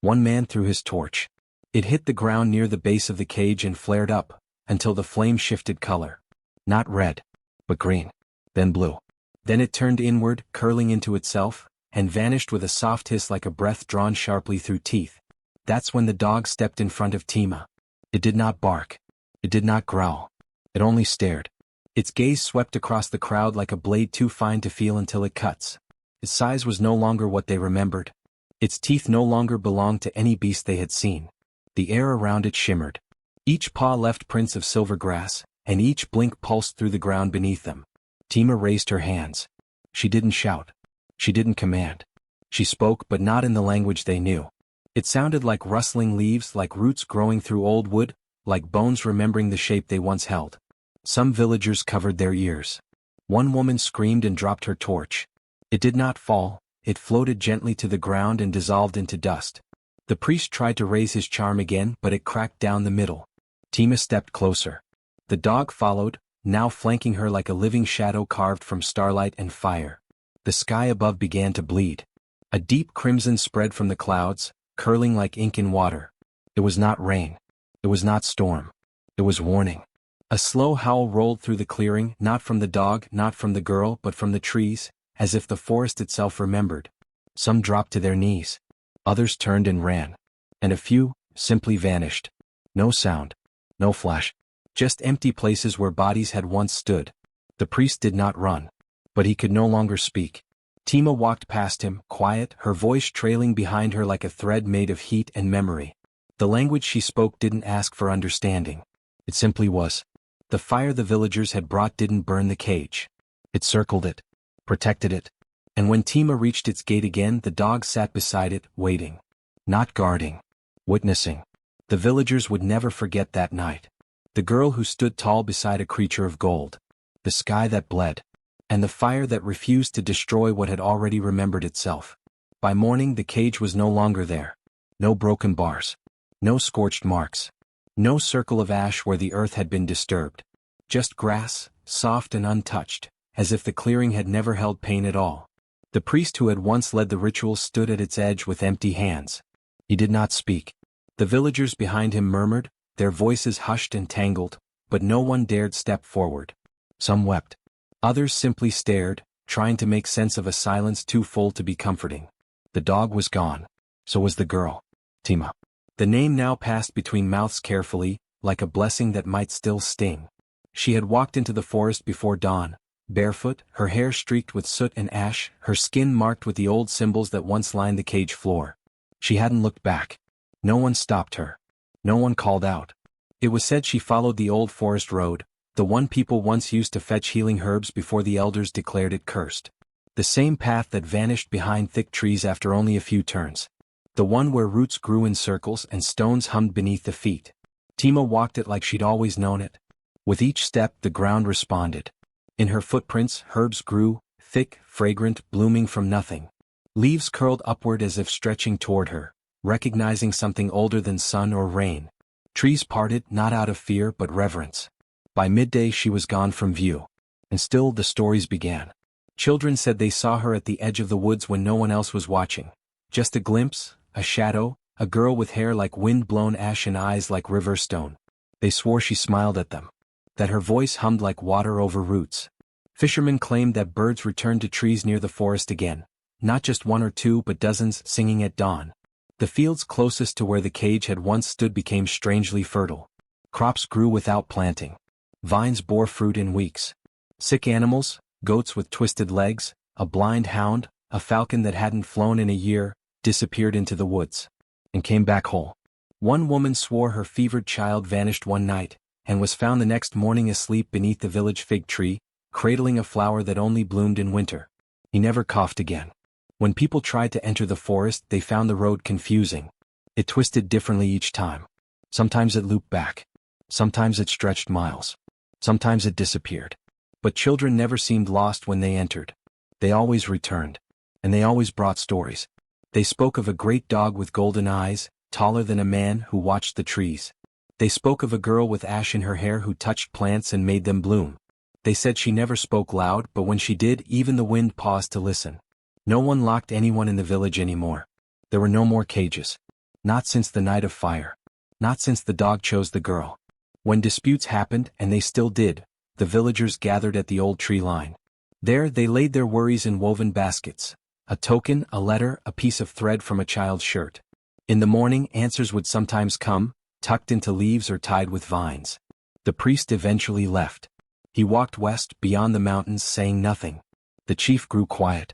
One man threw his torch. It hit the ground near the base of the cage and flared up, until the flame shifted color. Not red, but green, then blue. Then it turned inward, curling into itself, and vanished with a soft hiss like a breath drawn sharply through teeth. That's when the dog stepped in front of Tima. It did not bark. It did not growl. It only stared. Its gaze swept across the crowd like a blade too fine to feel until it cuts. Its size was no longer what they remembered. Its teeth no longer belonged to any beast they had seen. The air around it shimmered. Each paw left prints of silver grass, and each blink pulsed through the ground beneath them. Tima raised her hands. She didn't shout. She didn't command. She spoke, but not in the language they knew. It sounded like rustling leaves, like roots growing through old wood, like bones remembering the shape they once held. Some villagers covered their ears. One woman screamed and dropped her torch. It did not fall, it floated gently to the ground and dissolved into dust. The priest tried to raise his charm again, but it cracked down the middle. Tima stepped closer. The dog followed, now flanking her like a living shadow carved from starlight and fire. The sky above began to bleed. A deep crimson spread from the clouds, curling like ink in water. It was not rain. It was not storm. It was warning. A slow howl rolled through the clearing, not from the dog, not from the girl, but from the trees, as if the forest itself remembered. Some dropped to their knees. Others turned and ran. And a few simply vanished. No sound. No flash. Just empty places where bodies had once stood. The priest did not run. But he could no longer speak. Tima walked past him, quiet, her voice trailing behind her like a thread made of heat and memory. The language she spoke didn't ask for understanding. It simply was. The fire the villagers had brought didn't burn the cage. It circled it, protected it. And when Tima reached its gate again, the dog sat beside it, waiting. Not guarding. Witnessing. The villagers would never forget that night. The girl who stood tall beside a creature of gold. The sky that bled. And the fire that refused to destroy what had already remembered itself. By morning the cage was no longer there. No broken bars. No scorched marks. No circle of ash where the earth had been disturbed. Just grass, soft and untouched, as if the clearing had never held pain at all. The priest who had once led the ritual stood at its edge with empty hands. He did not speak. The villagers behind him murmured, their voices hushed and tangled, but no one dared step forward. Some wept. Others simply stared, trying to make sense of a silence too full to be comforting. The dog was gone. So was the girl. Tima. The name now passed between mouths carefully, like a blessing that might still sting. She had walked into the forest before dawn, barefoot, her hair streaked with soot and ash, her skin marked with the old symbols that once lined the cage floor. She hadn't looked back. No one stopped her. No one called out. It was said she followed the old forest road, the one people once used to fetch healing herbs before the elders declared it cursed. The same path that vanished behind thick trees after only a few turns. The one where roots grew in circles and stones hummed beneath the feet. Tima walked it like she'd always known it. With each step the ground responded. In her footprints herbs grew, thick, fragrant, blooming from nothing. Leaves curled upward as if stretching toward her, recognizing something older than sun or rain. Trees parted not out of fear but reverence. By midday she was gone from view. And still the stories began. Children said they saw her at the edge of the woods when no one else was watching. Just a glimpse, a shadow, a girl with hair like wind-blown ash and eyes like river stone. They swore she smiled at them. That her voice hummed like water over roots. Fishermen claimed that birds returned to trees near the forest again. Not just one or two but dozens singing at dawn. The fields closest to where the cage had once stood became strangely fertile. Crops grew without planting. Vines bore fruit in weeks. Sick animals, goats with twisted legs, a blind hound, a falcon that hadn't flown in a year, disappeared into the woods. And came back whole. One woman swore her fevered child vanished one night, and was found the next morning asleep beneath the village fig tree, cradling a flower that only bloomed in winter. He never coughed again. When people tried to enter the forest they found the road confusing. It twisted differently each time. Sometimes it looped back. Sometimes it stretched miles. Sometimes it disappeared. But children never seemed lost when they entered. They always returned. And they always brought stories. They spoke of a great dog with golden eyes, taller than a man, who watched the trees. They spoke of a girl with ash in her hair who touched plants and made them bloom. They said she never spoke loud, but when she did, even the wind paused to listen. No one locked anyone in the village anymore. There were no more cages. Not since the night of fire. Not since the dog chose the girl. When disputes happened, and they still did, the villagers gathered at the old tree line. There they laid their worries in woven baskets. A token, a letter, a piece of thread from a child's shirt. In the morning answers would sometimes come, tucked into leaves or tied with vines. The priest eventually left. He walked west, beyond the mountains, saying nothing. The chief grew quiet.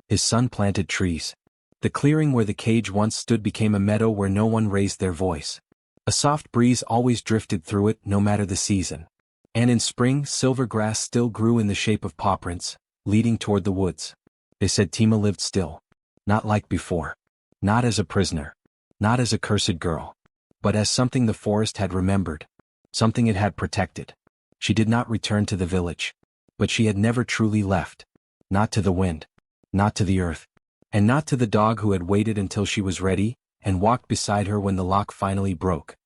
His son planted trees. The clearing where the cage once stood became a meadow where no one raised their voice. A soft breeze always drifted through it, no matter the season. And in spring, silver grass still grew in the shape of paw prints, leading toward the woods. They said Tima lived still. Not like before. Not as a prisoner. Not as a cursed girl. But as something the forest had remembered. Something it had protected. She did not return to the village. But she had never truly left. Not to the wind. Not to the earth. And not to the dog who had waited until she was ready, and walked beside her when the lock finally broke.